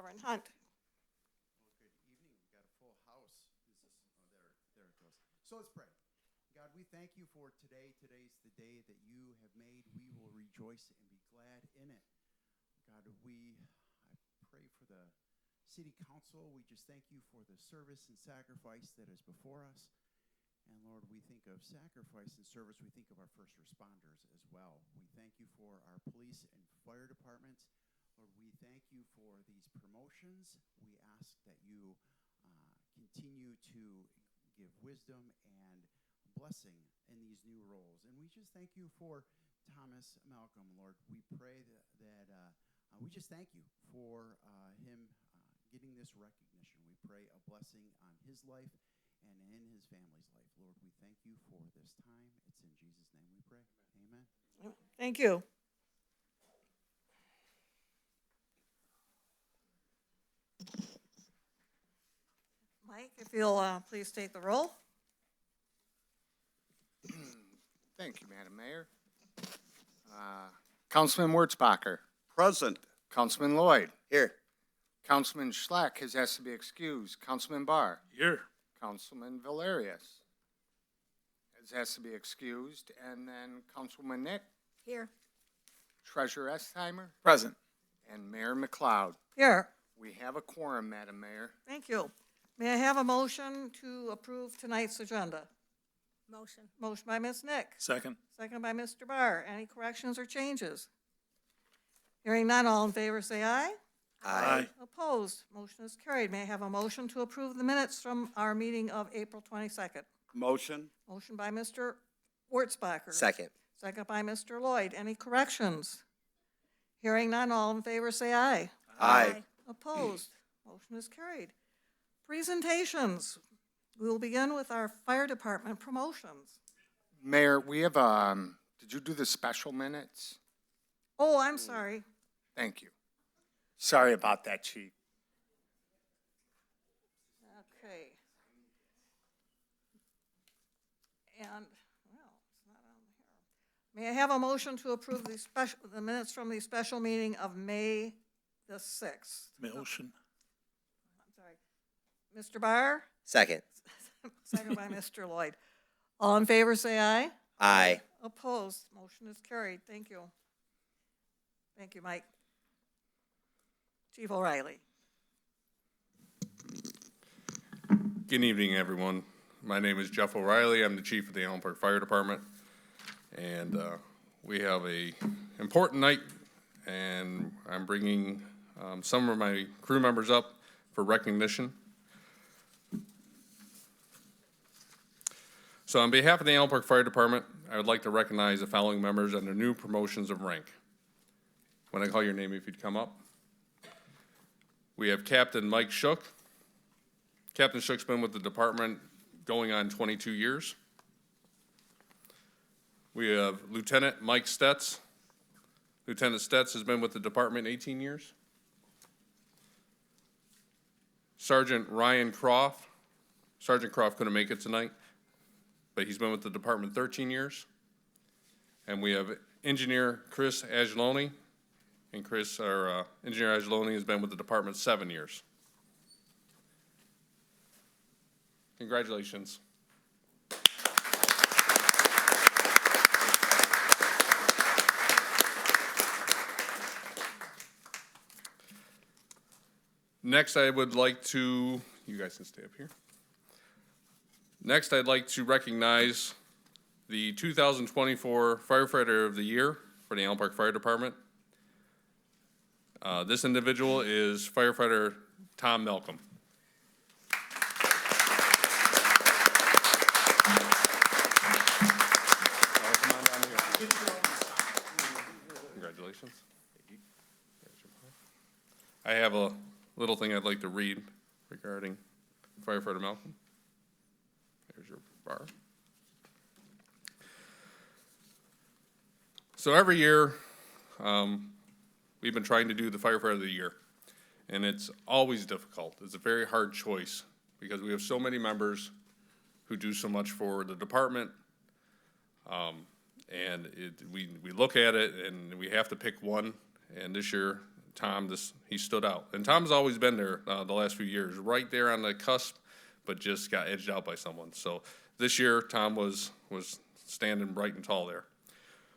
Reverend Hunt. Well, good evening. We've got a full house. There it goes. So let's pray. God, we thank you for today. Today's the day that you have made. We will rejoice and be glad in it. God, I pray for the city council. We just thank you for the service and sacrifice that is before us. And Lord, we think of sacrifice and service. We think of our first responders as well. We thank you for our police and fire departments. Lord, we thank you for these promotions. We ask that you continue to give wisdom and blessing in these new roles. And we just thank you for Thomas Malcolm, Lord. We pray that we just thank you for him getting this recognition. We pray a blessing on his life and in his family's life. Lord, we thank you for this time. It's in Jesus' name we pray. Amen. Thank you. Mike, if you'll please take the roll. Thank you, Madam Mayor. Councilman Wurzbacher. Present. Councilman Lloyd. Here. Councilman Schleck has asked to be excused. Councilman Barr. Here. Councilman Valerius has asked to be excused. And then Councilwoman Nick. Here. Treasurer Estheimer. Present. And Mayor McLeod. Here. We have a quorum, Madam Mayor. Thank you. May I have a motion to approve tonight's agenda? Motion. Motion by Ms. Nick. Second. Second by Mr. Barr. Any corrections or changes? Hearing none, all in favor say aye. Aye. Opposed? Motion is carried. May I have a motion to approve the minutes from our meeting of April 22nd? Motion. Motion by Mr. Wurzbacher. Second. Second by Mr. Lloyd. Any corrections? Hearing none, all in favor say aye. Aye. Opposed? Motion is carried. Presentations. We will begin with our fire department promotions. Mayor, we have, did you do the special minutes? Oh, I'm sorry. Thank you. Sorry about that, Chief. Okay. And, well, it's not on here. May I have a motion to approve the minutes from the special meeting of May the 6th? Motion. I'm sorry. Mr. Barr? Second. Second by Mr. Lloyd. All in favor say aye. Aye. Opposed? Motion is carried. Thank you. Thank you, Mike. Chief O'Reilly. Good evening, everyone. My name is Jeff O'Reilly. I'm the chief of the Allen Park Fire Department, and we have a important night, and I'm bringing some of my crew members up for recognition. So on behalf of the Allen Park Fire Department, I would like to recognize the following members under new promotions of rank. When I call your name, if you'd come up. We have Captain Mike Schook. Captain Schook's been with the department going on 22 years. We have Lieutenant Mike Stetz. Lieutenant Stetz has been with the department 18 years. Sergeant Ryan Croft. Sergeant Croft couldn't make it tonight, but he's been with the department 13 years. And we have Engineer Chris Ajlouny. And Chris, our Engineer Ajlouny, has been with the department 7 years. Congratulations. Next, I would like to, you guys can stay up here. Next, I'd like to recognize the 2024 Firefighter of the Year for the Allen Park Fire Department. This individual is Firefighter Tom Malcolm. Come on down here. Congratulations. I have a little thing I'd like to read regarding Firefighter Malcolm. There's your bar. So every year, we've been trying to do the Firefighter of the Year, and it's always difficult. It's a very hard choice because we have so many members who do so much for the department, and we look at it and we have to pick one. And this year, Tom, he stood out. And Tom's always been there the last few years, right there on the cusp, but just got edged out by someone. So this year, Tom was standing bright and tall there.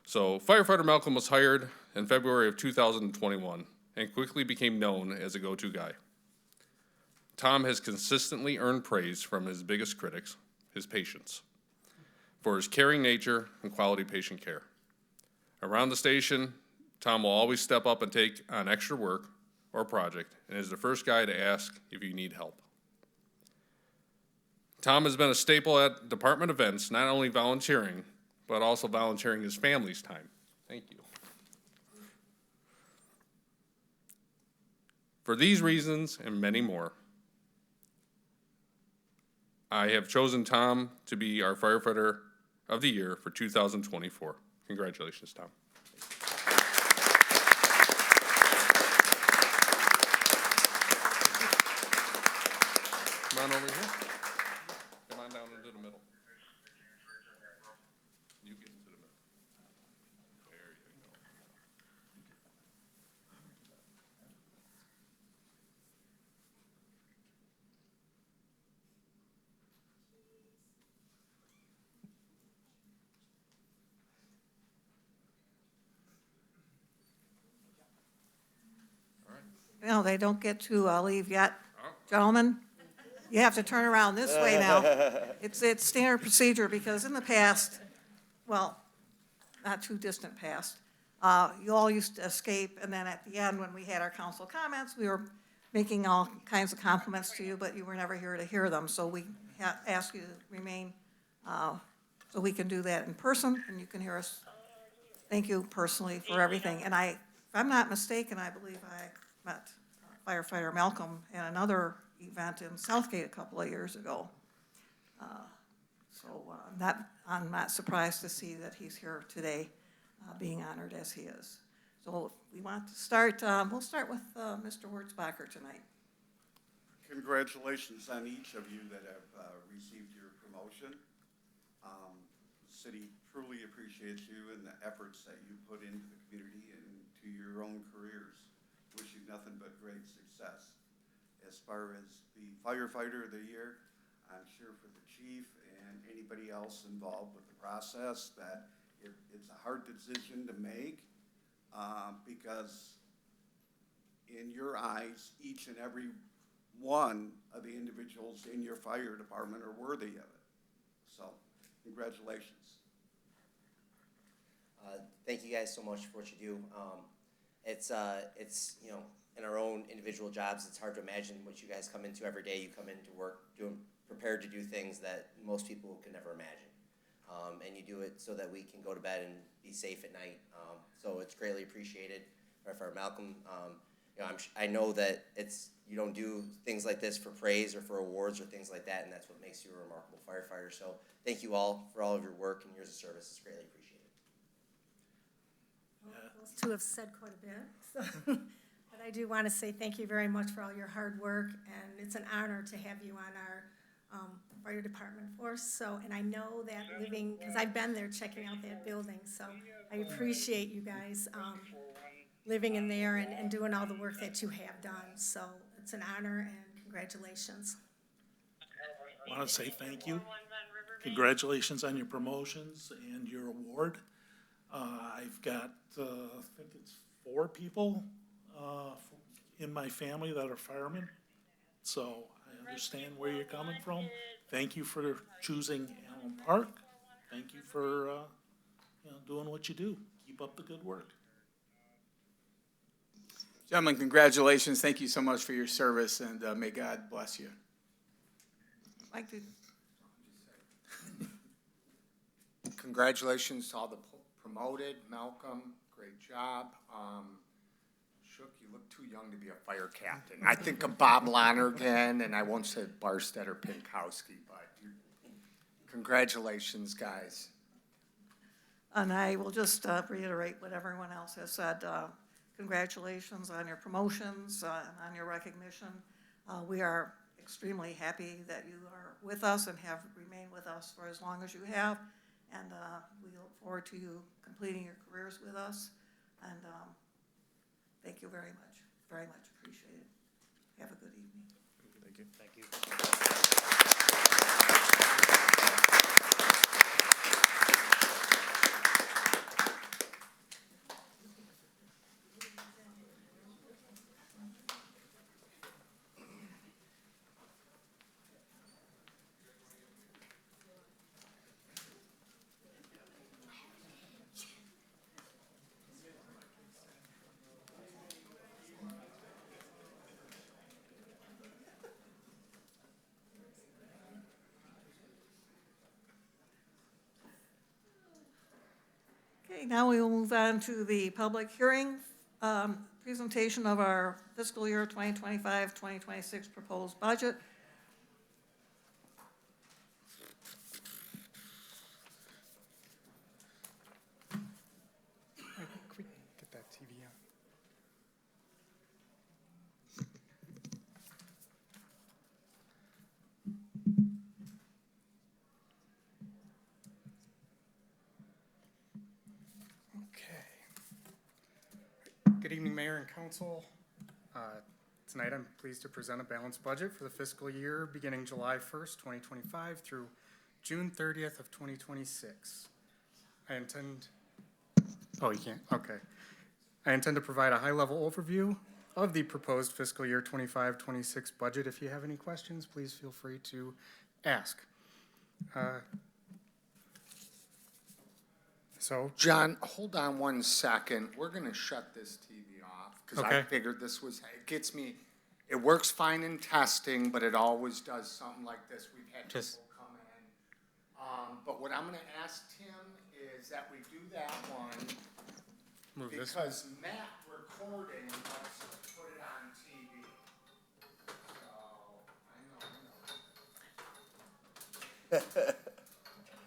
So Firefighter Malcolm was hired in February of 2021 and quickly became known as a go-to guy. Tom has consistently earned praise from his biggest critics, his patients, for his caring nature and quality patient care. Around the station, Tom will always step up and take on extra work or project and is the first guy to ask if you need help. Tom has been a staple at department events, not only volunteering, but also volunteering his family's time. Thank you. For these reasons and many more, I have chosen Tom to be our Firefighter of the Year for 2024. Congratulations, Tom. Come on over here. Come on down into the middle. You get into the middle. There you go. No, they don't get to leave yet. Gentlemen, you have to turn around this way now. It's standard procedure because in the past, well, not too distant past, you all used to escape, and then at the end, when we had our council comments, we were making all kinds of compliments to you, but you were never here to hear them. So we ask you to remain so we can do that in person, and you can hear us. Thank you personally for everything. And if I'm not mistaken, I believe I met Firefighter Malcolm at another event in Southgate a couple of years ago. I'm not surprised to see that he's here today, being honored as he is. So we want to start, we'll start with Mr. Wurzbacher tonight. Congratulations on each of you that have received your promotion. The city truly appreciates you and the efforts that you put into the community and to your own careers. Wish you nothing but great success. As far as the Firefighter of the Year, I'm sure for the chief and anybody else involved with the process that it's a hard decision to make because in your eyes, each and every one of the individuals in your fire department are worthy of it. So, congratulations. Thank you guys so much for what you do. It's you know, in our own individual jobs, it's hard to imagine what you guys come into every day. You come into work prepared to do things that most people can never imagine. And you do it so that we can go to bed and be safe at night. So it's greatly appreciated. Firefighter Malcolm, you know, I know that you don't do things like this for praise or for awards or things like that, and that's what makes you a remarkable firefighter. So thank you all for all of your work and years of service. It's greatly appreciated. Well, those two have said quite a bit, so. But I do want to say thank you very much for all your hard work, and it's an honor to have you on our fire department force. So, and I know that because I've been there checking out that building, so I appreciate you guys living in there and doing all the work that you have done. So it's an honor, and congratulations. I want to say thank you. Congratulations on your promotions and your award. I've got, I think it's 4 people in my family that are firemen, so I understand where you're coming from. Thank you for choosing Allen Park. Thank you for doing what you do. Keep up the good work. Gentlemen, congratulations. Thank you so much for your service, and may God bless you. Like to Congratulations to all the promoted. Malcolm, great job. Schook, you look too young to be a fire captain. I think of Bob Lonergan, and I won't say Barstead or Pinkowski, but congratulations, guys. And I will just reiterate what everyone else has said. Congratulations on your promotions, on your recognition. We are extremely happy that you are with us and have remained with us for as long as you have. And we look forward to you completing your careers with us. And thank you very much. very much appreciated. Have a good evening. Thank you. Thank you. Okay, now we will move on to the public hearing, presentation of our fiscal year 2025, 2026 proposed budget. Quick, get that TV on. Okay. Good evening, Mayor and Council. Tonight, I'm pleased to present a balanced budget for the fiscal year beginning July 1st, 2025 through June 30th of 2026. I intend, oh, you can't, okay. I intend to provide a high-level overview of the proposed fiscal year 25-26 budget. If you have any questions, please feel free to ask. John, hold on one second. We're gonna shut this TV off, because I Okay. figured this was, it gets me, it works fine in testing, but it always does something like this. We've had Just- people come in. But what I'm gonna ask Tim is that we do that one, Move this. because Matt recording wants to put it on TV. So, I know.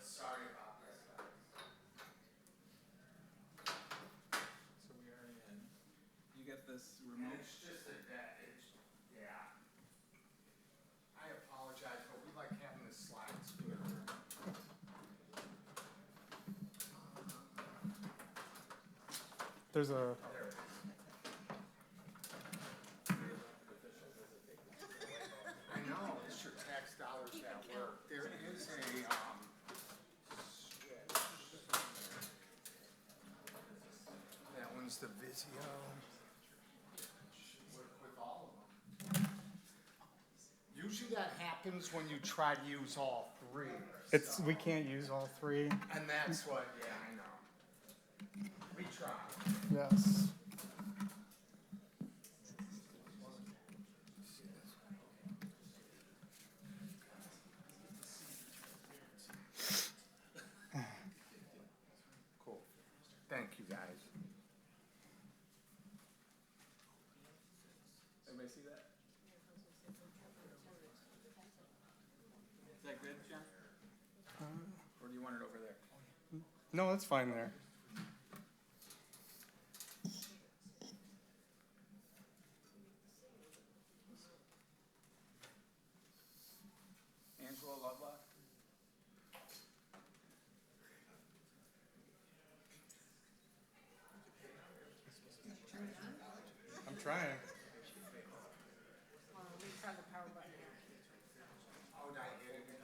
Sorry about this, guys. So we are in. You get this remote? It's just a yeah. I apologize, but we like having the slides here. There's a, I know, it's your tax dollars at work. There is a, switch. That one's the Vizio. Work with all of them. Usually that happens when you try to use all three. it's, so- we can't use all three. And that's what, yeah, I know. We try. Yes. Cool. Thank you, guys. Everybody see that? Is that good, John? Or do you want it over there? No, it's fine there. Angela Lovelock? I'm trying. Oh, did I hit it again?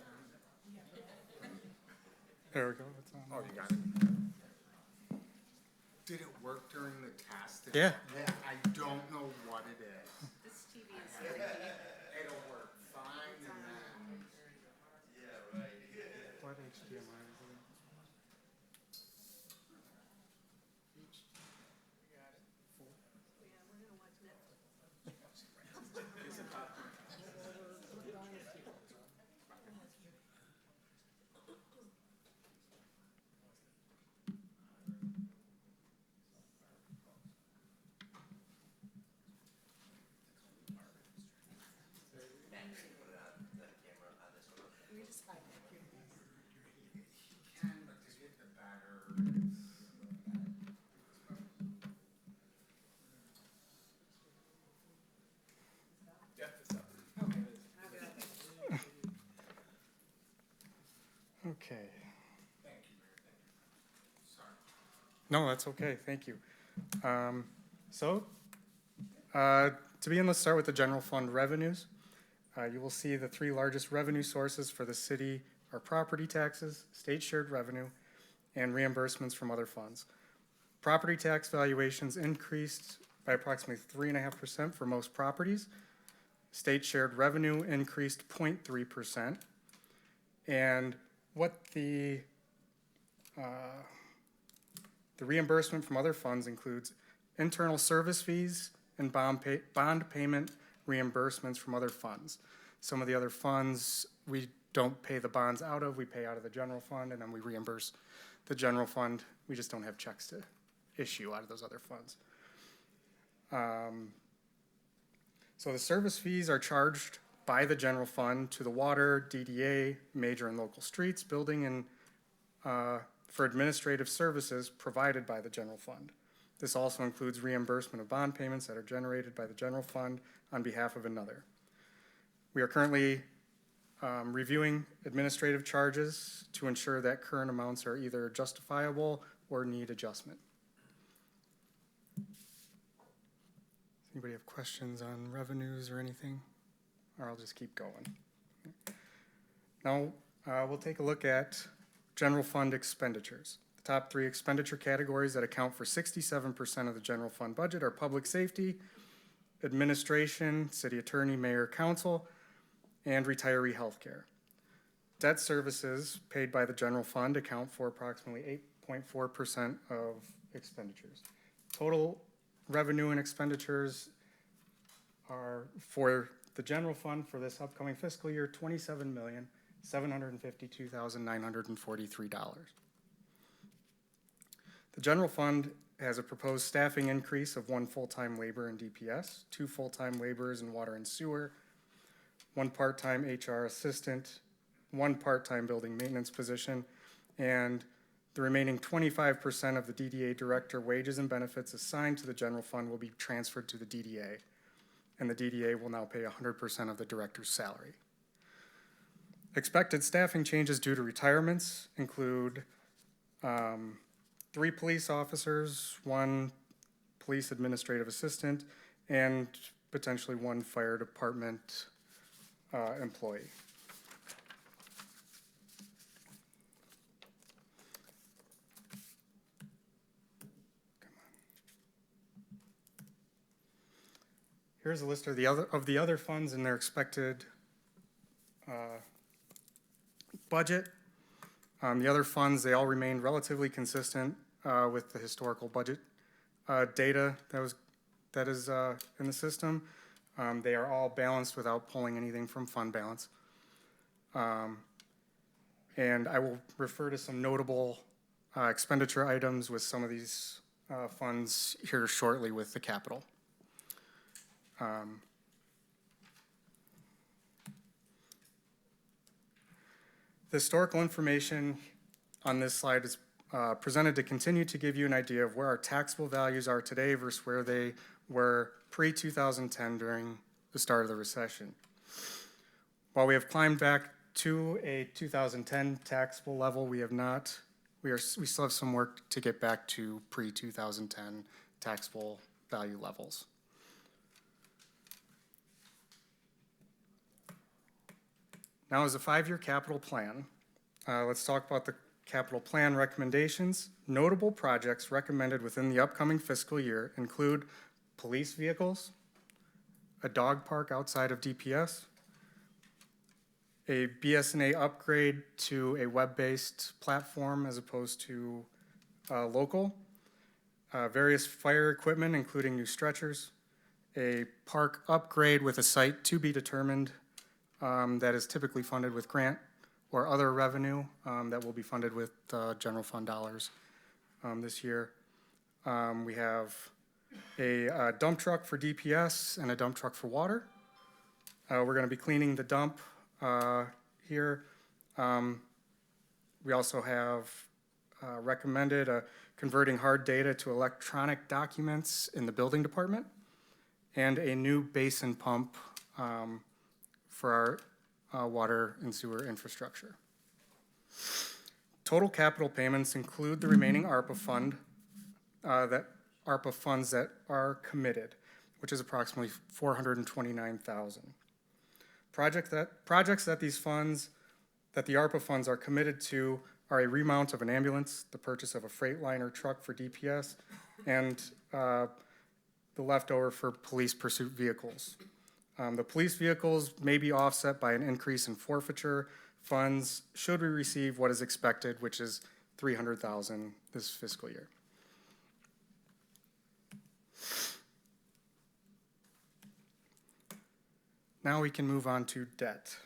There we go. It's on. Oh, you got it. Did it work during the test? Yeah. I don't know what it is. This TV is it'll work fine and then. What HDMI is it? Can, but to get the better. Okay. Thank you, Mayor. Thank you. Sorry. No, that's okay. Thank you. So, To begin, let's start with the general fund revenues. You will see the three largest revenue sources for the city are property taxes, state shared revenue, and reimbursements from other funds. Property tax valuations increased by approximately 3.5% for most properties. State shared revenue increased 0.3%. And what the reimbursement from other funds includes internal service fees and bond payment reimbursements from other funds. Some of the other funds we don't pay the bonds out of, we pay out of the general fund, and then we reimburse the general fund. We just don't have checks to issue out of those other funds. So the service fees are charged by the general fund to the water, DDA, major and local streets, building, and for administrative services provided by the general fund. This also includes reimbursement of bond payments that are generated by the general fund on behalf of another. We are currently reviewing administrative charges to ensure that current amounts are either justifiable or need adjustment. Anybody have questions on revenues or anything? Or I'll just keep going. Now, we'll take a look at general fund expenditures. The top three expenditure categories that account for 67% of the general fund budget are public safety, administration, city attorney, mayor, council, and retiree health care. Debt services paid by the general fund account for approximately 8.4% of expenditures. Total revenue and expenditures are for the general fund for this upcoming fiscal year, $27,752,943. The general fund has a proposed staffing increase of 1 full-time labor in DPS, 2 full-time laborers in water and sewer, 1 part-time HR assistant, 1 part-time building maintenance position, and the remaining 25% of the DDA director wages and benefits assigned to the general fund will be transferred to the DDA, and the DDA will now pay 100% of the director's salary. Expected staffing changes due to retirements include 3 police officers, 1 police administrative assistant, and potentially 1 fire department employee. Here's a list of the other funds and their expected budget. The other funds, they all remained relatively consistent with the historical budget data that is in the system. They are all balanced without pulling anything from fund balance. And I will refer to some notable expenditure items with some of these funds here shortly with the capital. The historical information on this slide is presented to continue to give you an idea of where our taxable values are today versus where they were pre-2010 during the start of the recession. While we have climbed back to a 2010 taxable level, we still have some work to get back to pre-2010 taxable value levels. Now, as a 5-year capital plan, let's talk about the capital plan recommendations. Notable projects recommended within the upcoming fiscal year include police vehicles, a dog park outside of DPS, a BSNA upgrade to a web-based platform as opposed to local, various fire equipment, including new stretchers, a park upgrade with a site to be determined that is typically funded with grant or other revenue that will be funded with general fund dollars this year. We have a dump truck for DPS and a dump truck for water. We're going to be cleaning the dump here. We also have recommended converting hard data to electronic documents in the building department and a new basin pump for our water and sewer infrastructure. Total capital payments include the remaining ARPA funds that are committed. which is approximately $429,000. Projects that these funds, that the ARPA funds are committed to are a remount of an ambulance, the purchase of a Freightliner truck for DPS, and the leftover for police pursuit vehicles. The police vehicles may be offset by an increase in forfeiture funds should we receive what is expected, which is $300,000 this fiscal year. Now we can move on to debt.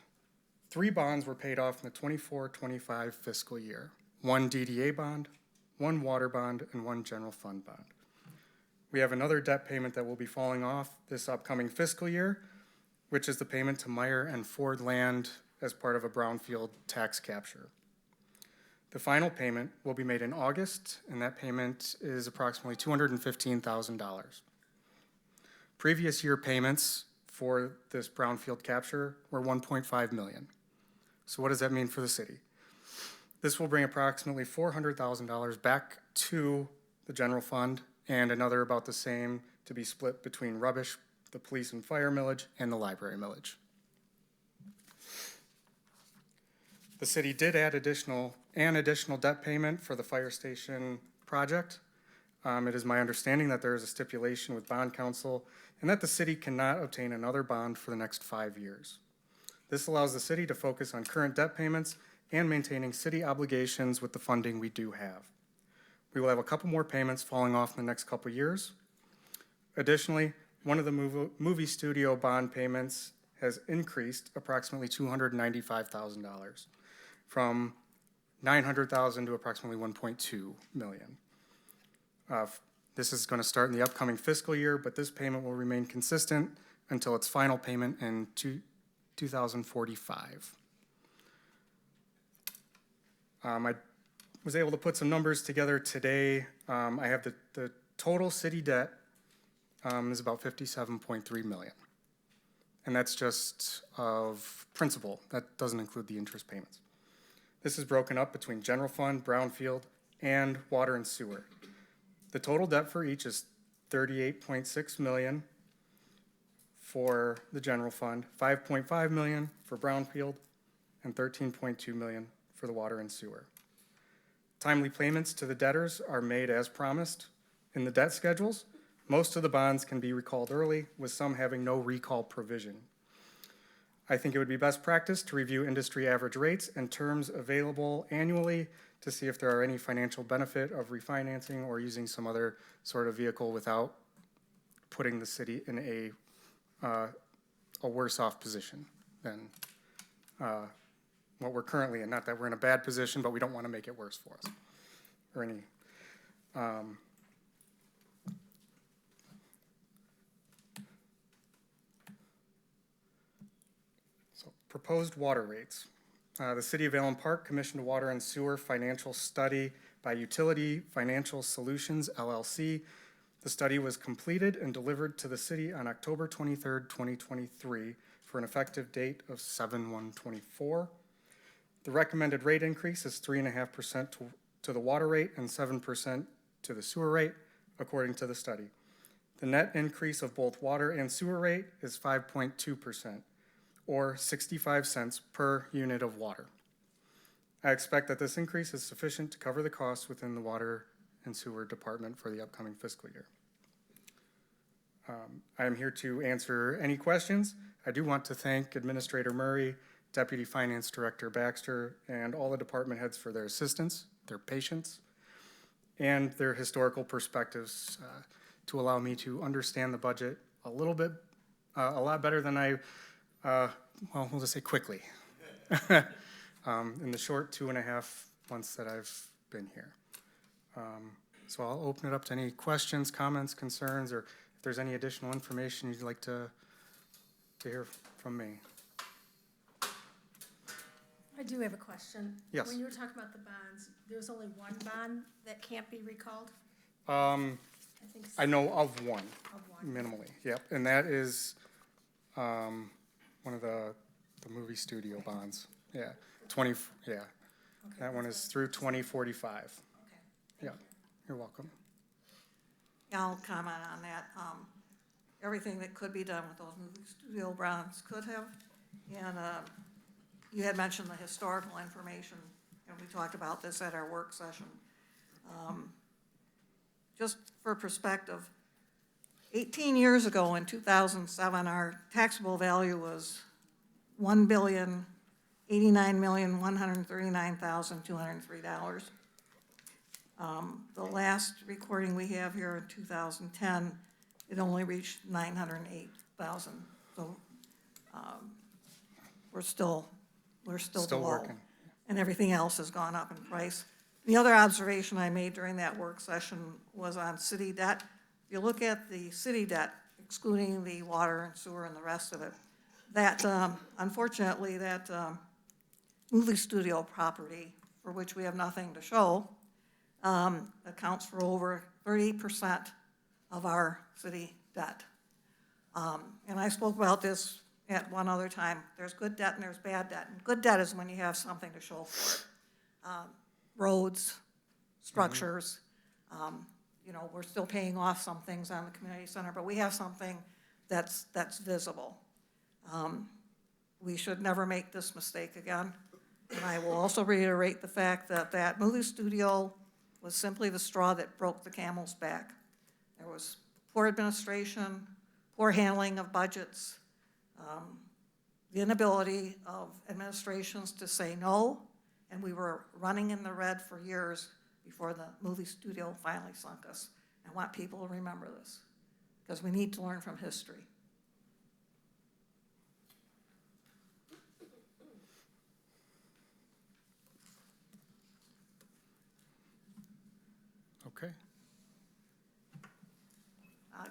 3 bonds were paid off in the 24-25 fiscal year. 1 DDA bond, 1 water bond, and 1 general fund bond. We have another debt payment that will be falling off this upcoming fiscal year, which is the payment to Meyer and Ford Land as part of a brownfield tax capture. The final payment will be made in August, and that payment is approximately $215,000. Previous year payments for this brownfield capture were $1.5 million. So what does that mean for the city? This will bring approximately $400,000 back to the general fund and another about the same to be split between rubbish, the police and fire millage, and the library millage. The city did add an additional debt payment for the fire station project. It is my understanding that there is a stipulation with bond counsel and that the city cannot obtain another bond for the next 5 years. This allows the city to focus on current debt payments and maintaining city obligations with the funding we do have. We will have a couple more payments falling off in the next couple years. Additionally, one of the movie studio bond payments has increased approximately $295,000 from $900,000 to approximately $1.2 million. This is going to start in the upcoming fiscal year, but this payment will remain consistent until its final payment in 2045. I was able to put some numbers together today. I have the total city debt is about $57.3 million. And that's just of principal. That doesn't include the interest payments. This is broken up between general fund, brownfield, and water and sewer. The total debt for each is $38.6 million for the general fund, $5.5 million for brownfield, and $13.2 million for the water and sewer. Timely payments to the debtors are made as promised in the debt schedules. Most of the bonds can be recalled early, with some having no recall provision. I think it would be best practice to review industry average rates and terms available annually to see if there are any financial benefit of refinancing or using some other sort of vehicle without putting the city in a worse off position than what we're currently in. Not that we're in a bad position, but we don't want to make it worse for us or any. Proposed water rates. The City of Allen Park commissioned a water and sewer financial study by Utility Financial Solutions, LLC. The study was completed and delivered to the city on October 23rd, 2023 for an effective date of 7/1/24. The recommended rate increase is 3.5% to the water rate and 7% to the sewer rate, according to the study. The net increase of both water and sewer rate is 5.2%. or 65 cents per unit of water. I expect that this increase is sufficient to cover the costs within the water and sewer department for the upcoming fiscal year. I am here to answer any questions. I do want to thank Administrator Murray, Deputy Finance Director Baxter, and all the department heads for their assistance, their patience, and their historical perspectives to allow me to understand the budget a lot better than well, we'll just say quickly, in the short 2.5 months that I've been here. So I'll open it up to any questions, comments, concerns, or if there's any additional information you'd like to hear from me. I do have a question. Yes. When you were talking about the bonds, there's only one bond that can't be recalled? I know of one, Of one. minimally, yep, and that is one of the movie studio bonds, yeah, Okay, that one is through 2045. Okay. Yeah, you're welcome. I'll comment on that. everything that could be done with those movie studio grounds could have. And you had mentioned the historical information, and we talked about this at our work session. Just for perspective, 18 years ago in 2007, our taxable value was $1,089,139,203. The last recording we have here in 2010, it only reached 908,000. So we're still Still below. working. And everything else has gone up in price. The other observation I made during that work session was on city debt. If you look at the city debt, excluding the water and sewer and the rest of it, that, unfortunately, that movie studio property, for which we have nothing to show, accounts for over 30% of our city debt. And I spoke about this at one other time. There's good debt and there's bad debt. And good debt is when you have something to show for it. Roads, structures, you know, we're still paying off some things on the community center, but we have something that's visible. We should never make this mistake again. And I will also reiterate the fact that that movie studio was simply the straw that broke the camel's back. There was poor administration, poor handling of budgets, the inability of administrations to say no, and we were running in the red for years before the movie studio finally sunk us. I want people to remember this, because we need to learn from history. Okay.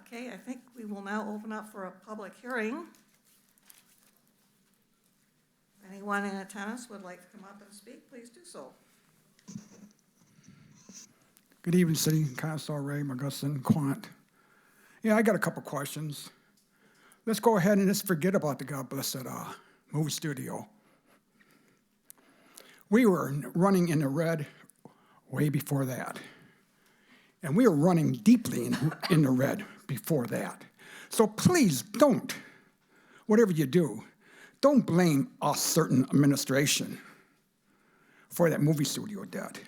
Okay, I think we will now open up for a public hearing. If anyone in attendance would like to come up and speak, please do so. Good evening, City Council, Ray, McGusson, Quant. Yeah, I got a couple questions. Let's go ahead and just forget about the God blessed movie studio. We were running in the red way before that. And we were running deeply in the red before that. So please don't, whatever you do, don't blame a certain administration for that movie studio debt.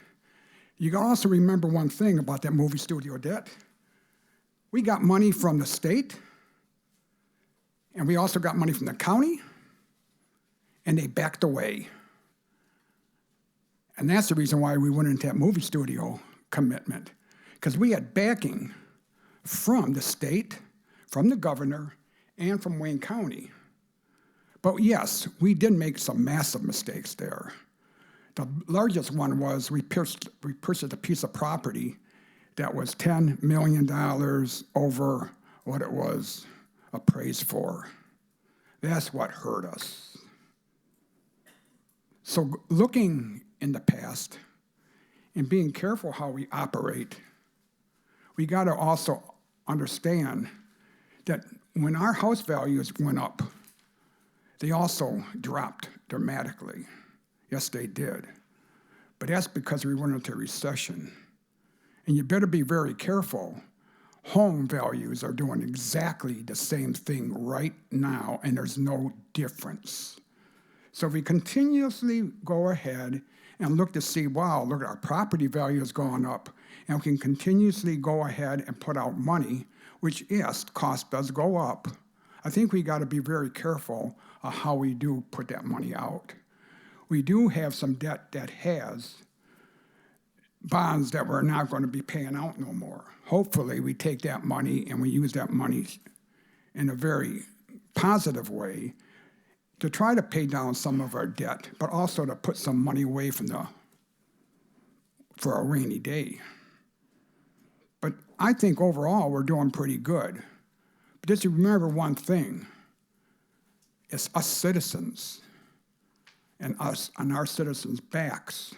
You can also remember one thing about that movie studio debt. We got money from the state, and we also got money from the county, and they backed away. And that's the reason why we went into that movie studio commitment, because we had backing from the state, from the governor, and from Wayne County. But yes, we did make some massive mistakes there. The largest one was we purchased a piece of property that was $10 million over what it was appraised for. That's what hurt us. So looking in the past and being careful how we operate, we got to also understand that when our house values went up, they also dropped dramatically. Yes, they did. But that's because we went into a recession. And you better be very careful. Home values are doing exactly the same thing right now, and there's no difference. So if we continuously go ahead and look to see, wow, look at our property value has gone up, and we can continuously go ahead and put out money, which, yes, cost does go up. I think we got to be very careful of how we do put that money out. We do have some debt that has bonds that we're not going to be paying out no more. Hopefully, we take that money and we use that money in a very positive way to try to pay down some of our debt, but also to put some money away for a rainy day. But I think overall we're doing pretty good. But just remember one thing, it's us citizens and us on our citizens' backs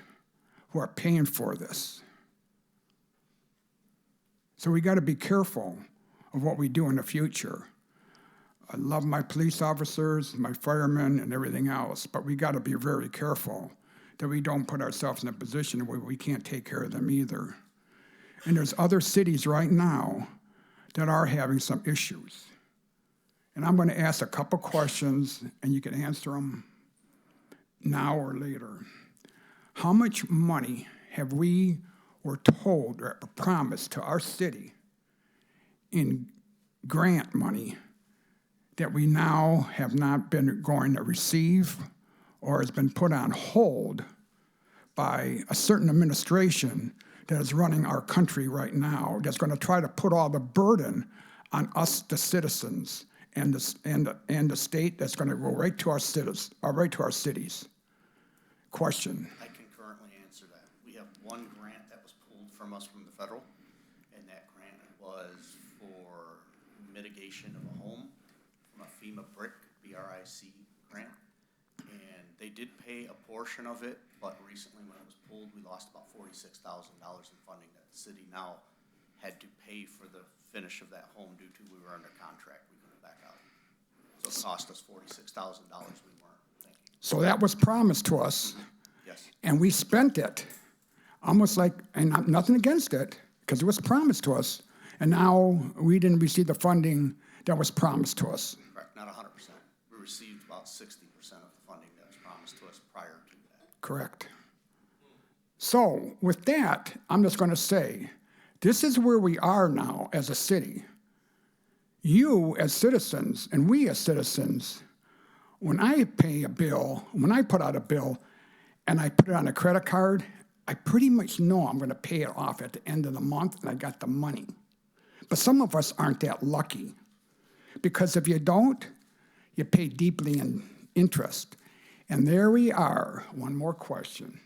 who are paying for this. So we got to be careful of what we do in the future. I love my police officers, my firemen, and everything else, but we got to be very careful that we don't put ourselves in a position where we can't take care of them either. And there's other cities right now that are having some issues. And I'm going to ask a couple questions, and you can answer them now or later. How much money have we were told or promised to our city in grant money that we now have not been going to receive or has been put on hold by a certain administration that is running our country right now, that's going to try to put all the burden on us, the citizens, and the state that's going to go right to our cities, right to our cities? Question. I can currently answer that. We have one grant that was pulled from us from the federal, and that grant was for mitigation of a home from a FEMA BRIC, B-R-I-C grant. And they did pay a portion of it, but recently when it was pulled, we lost about $46,000 in funding that the city now had to pay for the finish of that home due to we were under contract. We couldn't back out. So it cost us $46,000 we weren't thinking. So that was promised to us. Yes. And we spent it, almost like, and nothing against it, because it was promised to us, and now we didn't receive the funding that was promised to us. Correct, not 100%. We received about 60% of the funding that was promised to us prior to that. Correct. So with that, I'm just going to say, this is where we are now as a city. You as citizens, and we as citizens, when I pay a bill, when I put out a bill, and I put it on a credit card, I pretty much know I'm going to pay it off at the end of the month, and I got the money. But some of us aren't that lucky, because if you don't, you pay deeply in interest. And there we are. One more question.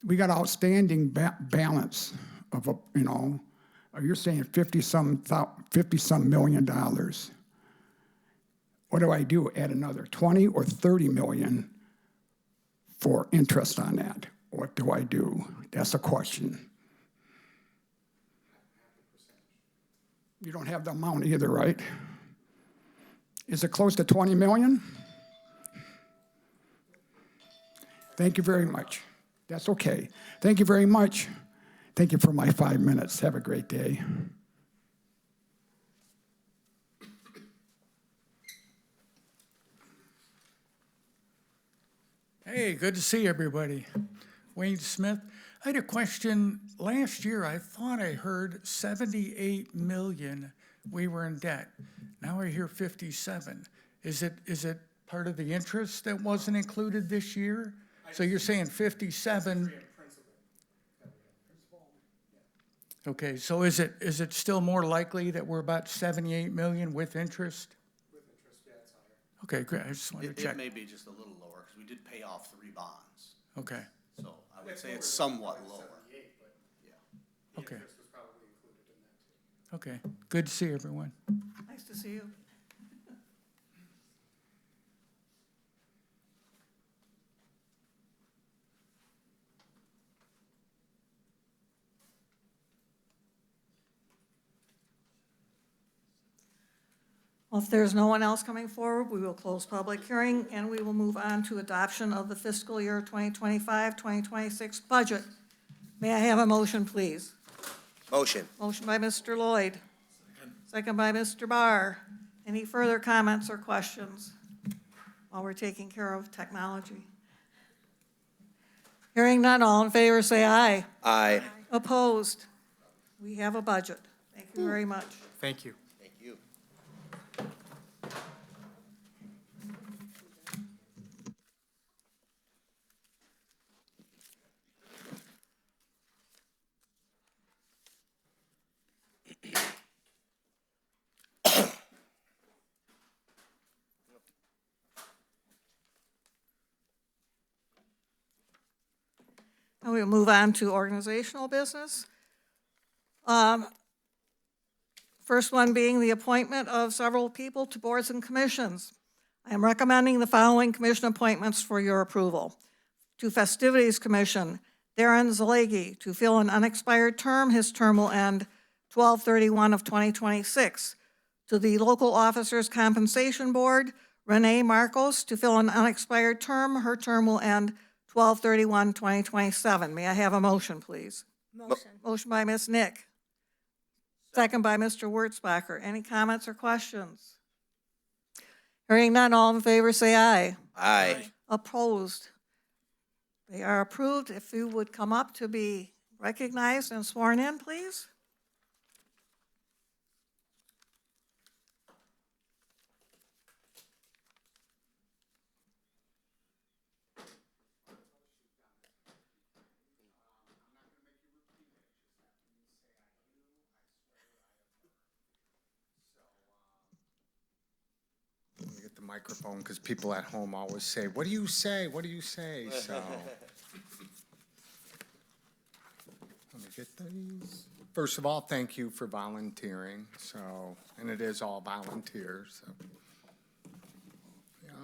We got outstanding balance of, you're saying 50-some million dollars. What do I do? Add another 20 or 30 million for interest on that? What do I do? That's a question. You don't have the amount either, right? Is it close to 20 million? Thank you very much. That's okay. Thank you very much. Thank you for my 5 minutes. Have a great day. Hey, good to see everybody. Wayne Smith. I had a question. Last year, I thought I heard 78 million we were in debt. Now I hear 57. Is it part of the interest that wasn't included this year? So you're saying 57? Okay, so is it still more likely that we're about 78 million with interest? With interest, yeah, it's higher. Okay, great. I just wanted to check. It may be just a little lower, because we did pay off 3 bonds. Okay, So I would say it's somewhat lower. Yeah. okay. Okay, good to see everyone. Nice to see you. Well, if there's no one else coming forward, we will close public hearing, and we will move on to adoption of the fiscal year 2025-2026 budget. May I have a motion, please? Motion. Motion by Mr. Lloyd. Second by Mr. Barr. Any further comments or questions while we're taking care of technology? Hearing none, all in favor say aye. Aye. Opposed? We have a budget. Thank you very much. Thank you. Thank you. Now we'll move on to organizational business. First one being the appointment of several people to boards and commissions. I am recommending the following commission appointments for your approval. To Festivities Commission, Darren Zalegi, to fill an unexpired term. His term will end 12/31 of 2026. To the Local Officers Compensation Board, Renee Marcos, to fill an unexpired term. Her term will end 12/31/2027. May I have a motion, please? Motion. Motion by Ms. Nick. Second by Mr. Wurtzbacher. Any comments or questions? Hearing none, all in favor say aye. Aye. Opposed? They are approved. If you would come up to be recognized and sworn in, please. Let me get the microphone, because people at home always say, what do you say? What do you say? So, let me get these. First of all, thank you for volunteering, so, and it is all volunteers, so.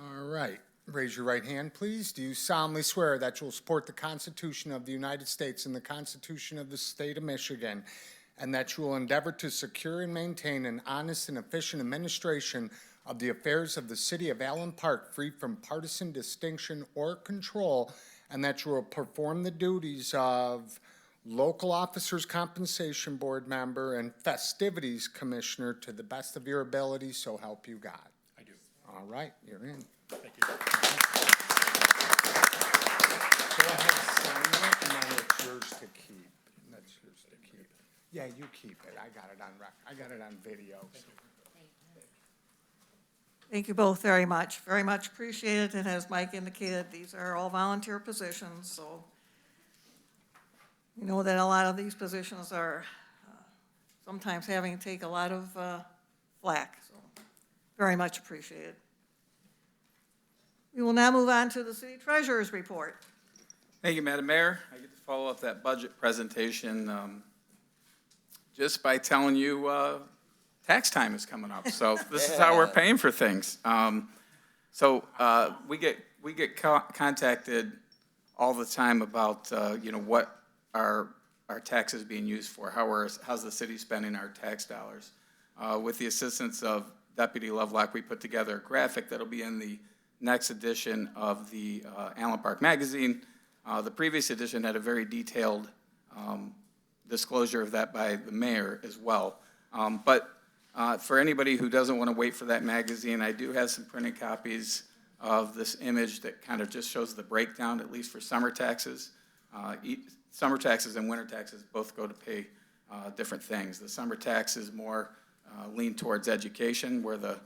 All right, raise your right hand, please. Do you solemnly swear that you will support the Constitution of the United States and the Constitution of the State of Michigan, and that you will endeavor to secure and maintain an honest and efficient administration of the affairs of the city of Allen Park, free from partisan distinction or control, and that you will perform the duties of local officers compensation board member and festivities commissioner to the best of your ability, so help you God? I do. All right, you're in. Thank you. Go ahead, sign it, and then it's yours to keep. That's yours to keep. Yeah, you keep it. I got it on I got it on video. So. Thank you both very much appreciated. And as Mike indicated, these are all volunteer positions, so we know that a lot of these positions are sometimes having to take a lot of flack, so very much appreciated. We will now move on to the city treasurer's report. Thank you, Madam Mayor. I get to follow up that budget presentation just by telling you tax time is coming up. So this is how we're paying for things. We get contacted all the time about what our taxes being used for, how's the city spending our tax dollars. With the assistance of Deputy Lovelock, we put together a graphic that'll be in the next edition of the Allen Park Magazine. The previous edition had a very detailed disclosure of that by the mayor as well. For anybody who doesn't want to wait for that magazine, I do have some printed copies of this image that kind of just shows the breakdown, at least for summer taxes. Summer taxes and winter taxes both go to pay different things. The summer tax is more lean towards education, where the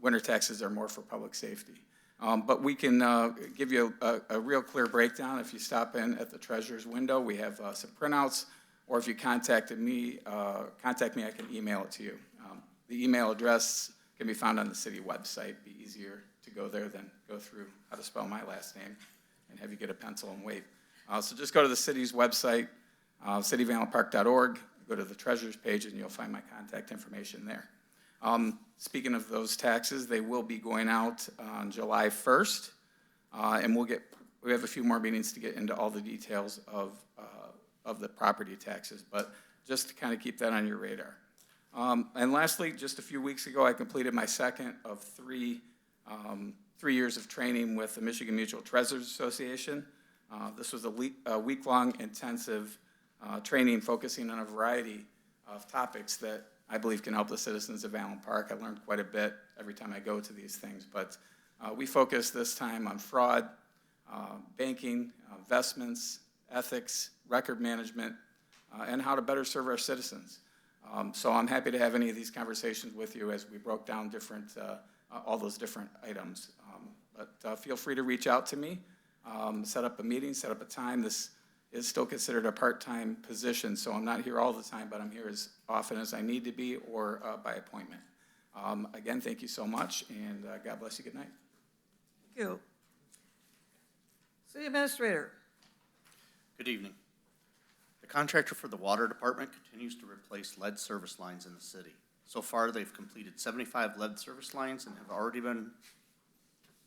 winter taxes are more for public safety. But we can give you a real clear breakdown. If you stop in at the treasurer's window, we have some printouts, or if you contact me, I can email it to you. The email address can be found on the city website. Be easier to go there than go through how to spell my last name and have you get a pencil and wait. So just go to the city's website, cityofallenpark.org, go to the treasurer's page, and you'll find my contact information there. Speaking of those taxes, they will be going out on July 1st, and we have a few more meetings to get into all the details of the property taxes, but just to kind of keep that on your radar. And lastly, just a few weeks ago, I completed my second of 3 years of training with the Michigan Mutual Treasurers Association. This was a week-long intensive training focusing on a variety of topics that I believe can help the citizens of Allen Park. I learned quite a bit every time I go to these things, but we focused this time on fraud, banking, investments, ethics, record management, and how to better serve our citizens. So I'm happy to have any of these conversations with you as we broke down all those different items. But feel free to reach out to me, set up a meeting, set up a time. This is still considered a part-time position, so I'm not here all the time, but I'm here as often as I need to be or by appointment. Again, thank you so much, and God bless you. Good night. Thank you. City Administrator. Good evening. The contractor for the water department continues to replace lead service lines in the city. So far, they've completed 75 lead service lines and have already been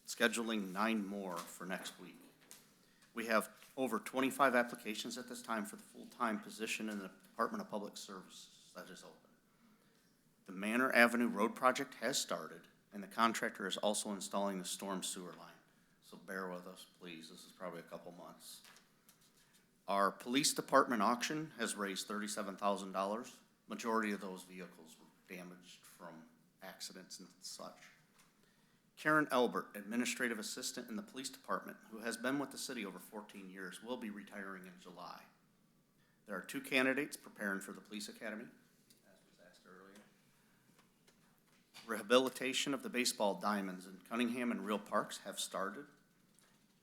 scheduling 9 more for next week. We have over 25 applications at this time for the full-time position in the Department of Public Services that is open. The Manor Avenue Road project has started, and the contractor is also installing the storm sewer line. So bear with us, please. This is probably a couple months. Our police department auction has raised $37,000. Majority of those vehicles were damaged from accidents and such. Karen Elbert, Administrative Assistant in the Police Department, who has been with the city over 14 years, will be retiring in July. There are 2 candidates preparing for the Police Academy, as was asked earlier. Rehabilitation of the baseball diamonds in Cunningham and Real Parks have started.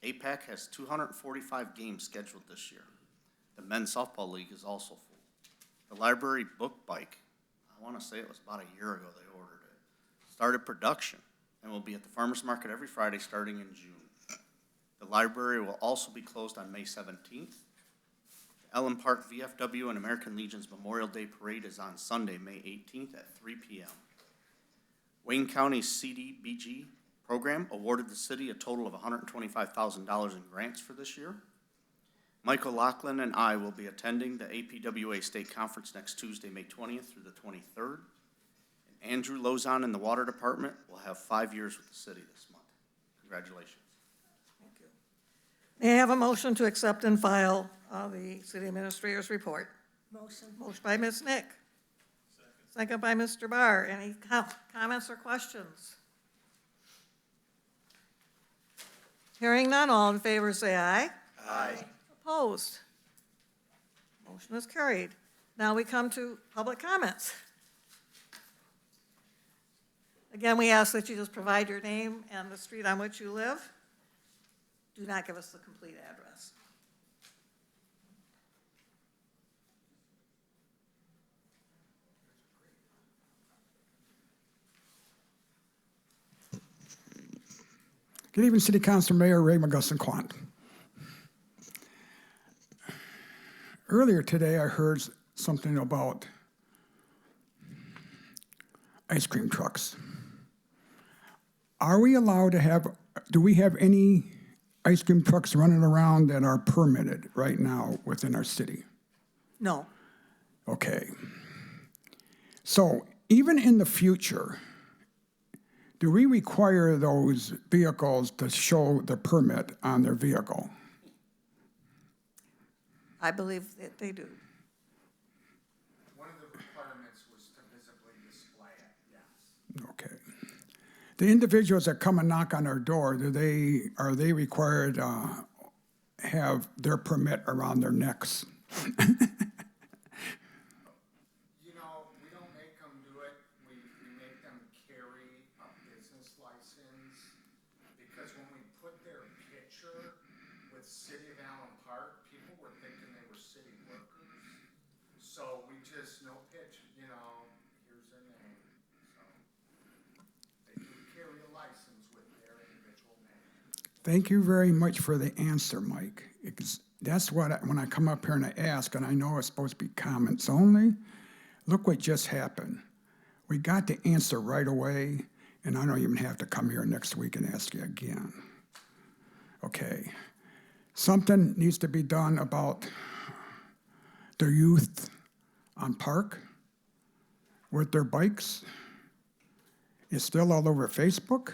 APAC has 245 games scheduled this year. The men's softball league is also full. The library book bike, I want to say it was about a year ago they ordered it, started production and will be at the farmer's market every Friday starting in June. The library will also be closed on May 17th. The Ellen Park VFW and American Legion's Memorial Day Parade is on Sunday, May 18th at 3 p.m. Wayne County's CDBG program awarded the city a total of $125,000 in grants for this year. Michael Lachlan and I will be attending the APWA State Conference next Tuesday, May 20th through the 23rd. And Andrew Lozon in the Water Department will have 5 years with the city this month. Congratulations. Thank you. May I have a motion to accept and file the city administrator's report? Motion. Motion by Ms. Nick. Second by Mr. Barr. Any comments or questions? Hearing none, all in favor say aye. Aye. Opposed? Motion is carried. Now we come to public comments. Again, we ask that you just provide your name and the street on which you live. Do not give us the complete address. Good evening, City Council Mayor Ray McGusson-Quant. Earlier today, I heard something about ice cream trucks. Are we allowed to have, do we have any ice cream trucks running around that are permitted right now within our city? No. Okay. So even in the future, do we require those vehicles to show the permit on their vehicle? I believe that they do. One of the requirements was to visibly display it, yes. Okay. The individuals that come and knock on our door, are they required to have their permit around their necks? You know, we don't make them do it. We make them carry a business license because when we put their picture with City of Allen Park, people were thinking they were city workers. So we just, no pitch, you know, here's their name. So they do carry a license with their individual name. Thank you very much for the answer, Mike. That's what, when I come up here and I ask, and I know it's supposed to be comments only, look what just happened. We got the answer right away, and I don't even have to come here next week and ask you again. Okay. Something needs to be done about the youth on Park with their bikes. It's still all over Facebook.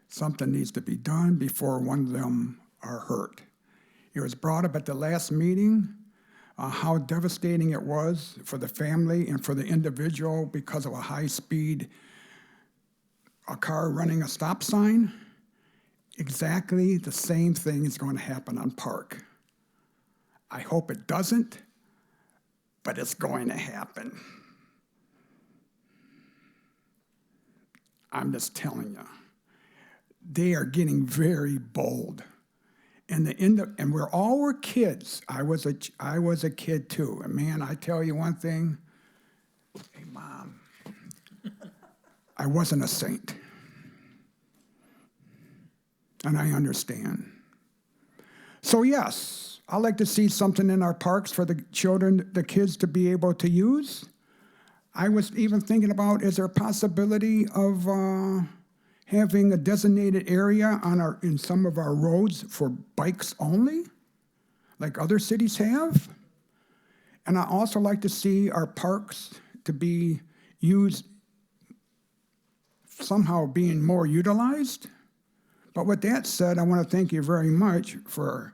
Something needs to be done before one of them are hurt. It was brought up at the last meeting how devastating it was for the family and for the individual because of a high-speed car running a stop sign. Exactly the same thing is going to happen on Park. I hope it doesn't, but it's going to happen. I'm just telling you. They are getting very bold. And we're all were kids. I was a kid too. And man, I tell you one thing. Hey, Mom. I wasn't a saint. And I understand. So yes, I'd like to see something in our parks for the children, the kids to be able to use. I was even thinking about, is there a possibility of having a designated area in some of our roads for bikes only, like other cities have? And I also like to see our parks to be used, somehow being more utilized. But with that said, I want to thank you very much for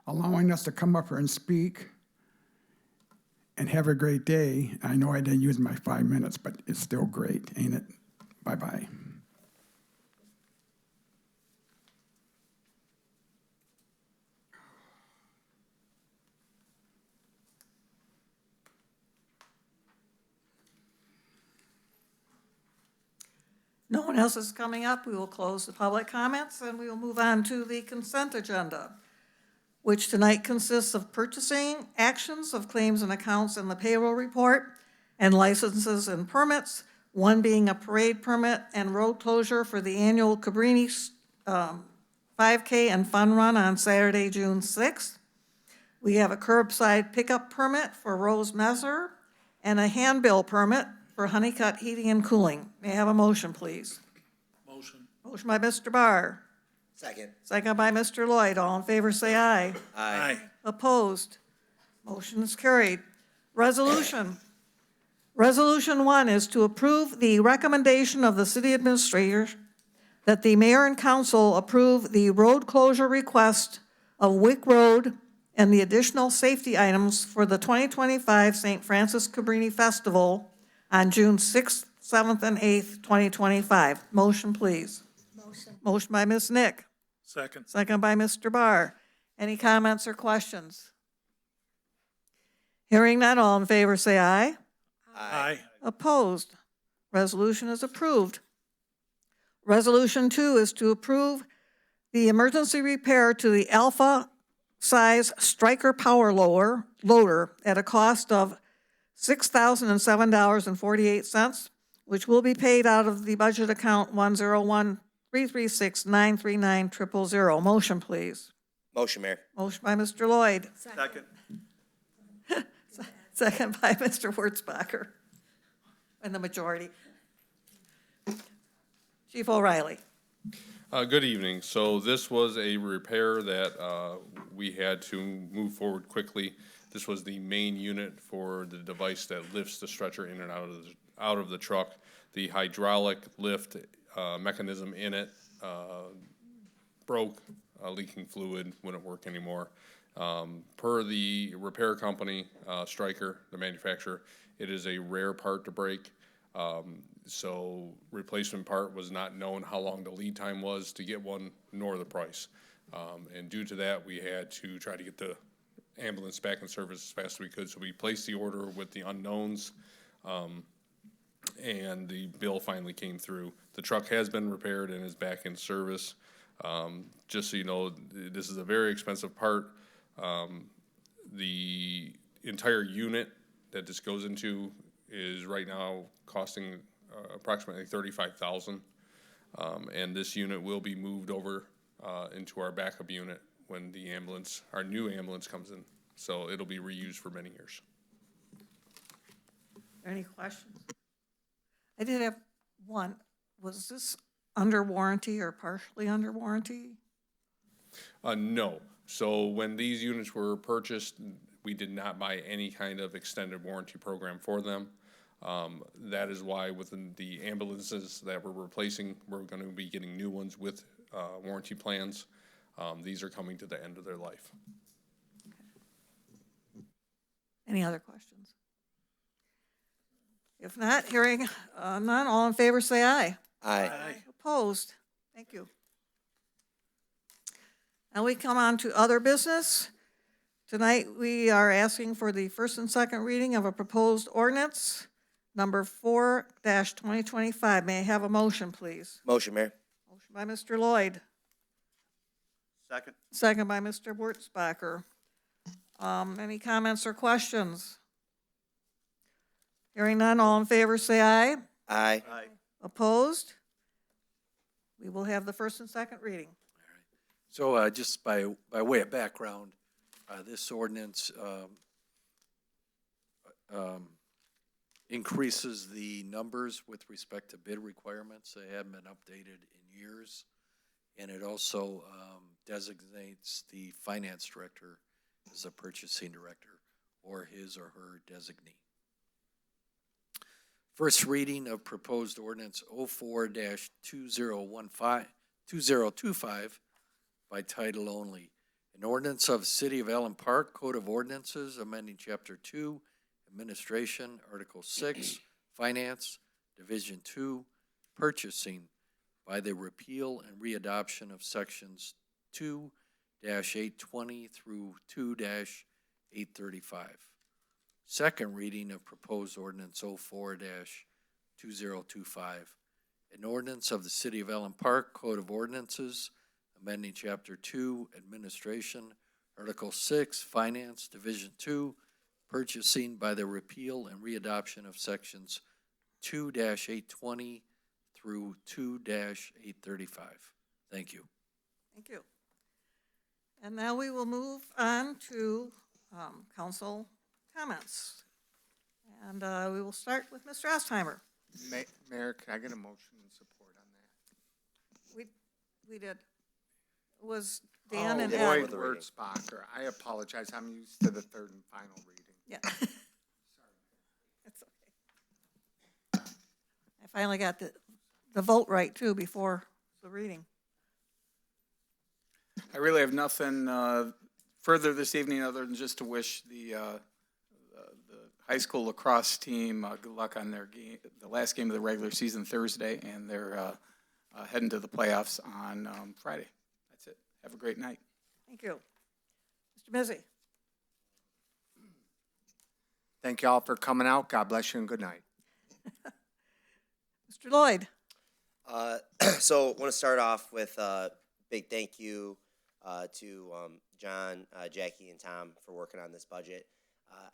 allowing us to come up here and speak. and have a great day. I know I didn't use my 5 minutes, but it's still great, ain't it? Bye-bye. No one else is coming up. We will close the public comments and we will move on to the consent agenda, which tonight consists of purchasing actions of claims and accounts in the payroll report and licenses and permits, one being a parade permit and road closure for the annual Cabrini 5K and fun run on Saturday, June 6th. We have a curbside pickup permit for Rose Messer and a handbill permit for Honeycutt Heating and Cooling. May I have a motion, please? Motion. Motion by Mr. Barr. Second. Second by Mr. Lloyd. All in favor, say aye. Aye. Opposed? Motion is carried. Resolution. Resolution 1 is to approve the recommendation of the city administrator that the mayor and council approve the road closure request of Wick Road and the additional safety items for the 2025 St. Francis Cabrini Festival on June 6th, 7th, and 8th, 2025. Motion, please. Motion. Motion by Ms. Nick. Second. Second by Mr. Barr. Any comments or questions? Hearing none, all in favor say aye. Aye. Opposed? Resolution is approved. Resolution 2 is to approve the emergency repair to the Alpha size Striker power loader at a cost of $6,007.48, which will be paid out of the budget account 101-336-939-000. Motion, please. Motion, Mayor. Motion by Mr. Lloyd. Second. Second by Mr. Wurzbacher. And the majority. Chief O'Reilly. Good evening. So this was a repair that we had to move forward quickly. This was the main unit for the device that lifts the stretcher in and out of the truck. The hydraulic lift mechanism in it broke, leaking fluid, wouldn't work anymore. Per the repair company, Stryker, the manufacturer, it is a rare part to break. So replacement part was not known how long the lead time was to get one, nor the price. And due to that, we had to try to get the ambulance back in service as fast as we could. So we placed the order with the unknowns, and the bill finally came through. The truck has been repaired and is back in service. Just so you know, this is a very expensive part. The entire unit that this goes into is right now costing approximately $35,000, and this unit will be moved over into our backup unit when the ambulance, our new ambulance, comes in. So it'll be reused for many years. Any questions? I did have one. Was this under warranty or partially under warranty? No. So when these units were purchased, we did not buy any kind of extended warranty program for them. That is why within the ambulances that we're replacing, we're going to be getting new ones with warranty plans. These are coming to the end of their life. Any other questions? If not, hearing none, all in favor say aye. Aye. Opposed? Thank you. Now we come on to other business. Tonight, we are asking for the first and second reading of a proposed ordinance, number 4-2025. May I have a motion, please? Motion, Mayor. Motion by Mr. Lloyd, Second. second by Mr. Wurzbacher. Any comments or questions? Hearing none, all in favor say aye. Aye. Aye. Opposed? We will have the first and second reading. So just by way of background, this ordinance increases the numbers with respect to bid requirements. They haven't been updated in years. And it also designates the finance director as a purchasing director or his or her designee. First reading of proposed ordinance 04-2025 by title only. An ordinance of the City of Allen Park Code of Ordinances amending Chapter 2, Administration, Article 6, Finance, Division 2, Purchasing by the repeal and readoption of Sections 2-820 through 2-835. Second reading of proposed ordinance 04-2025, an ordinance of the City of Allen Park Code of Ordinances, amending Chapter 2, Administration, Article 6, Finance, Division 2, Purchasing by the repeal and readoption of Sections 2-820 through 2-835. Thank you. Thank you. And now we will move on to council comments. And we will start with Mr. Estheimer. Mayor, can I get a motion in support on that? We did. It was Dan and Boyd Ed. Wurzbacher. I apologize. I'm used to the third and final reading. Yeah. It's okay. I finally got the vote right, too, before the reading. I really have nothing further this evening other than just to wish the high school lacrosse team good luck on their game, the last game of the regular season Thursday, and they're heading to the playoffs on Friday. That's it. Have a great night. Thank you. Mr. Mizzy. Thank you all for coming out. God bless you and good night. Mr. Lloyd. So I want to start off with a big thank you to John, Jackie, and Tom for working on this budget.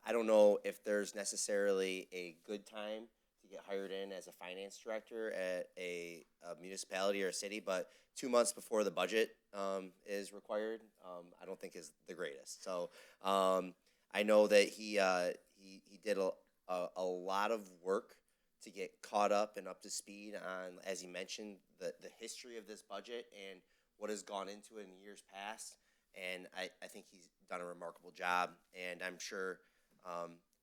I don't know if there's necessarily a good time to get hired in as a finance director at a municipality or a city, but 2 months before the budget is required, I don't think is the greatest. So I know that he did a lot of work to get caught up and up to speed on, as he mentioned, the history of this budget and what has gone into it in years past. And I think he's done a remarkable job. And I'm sure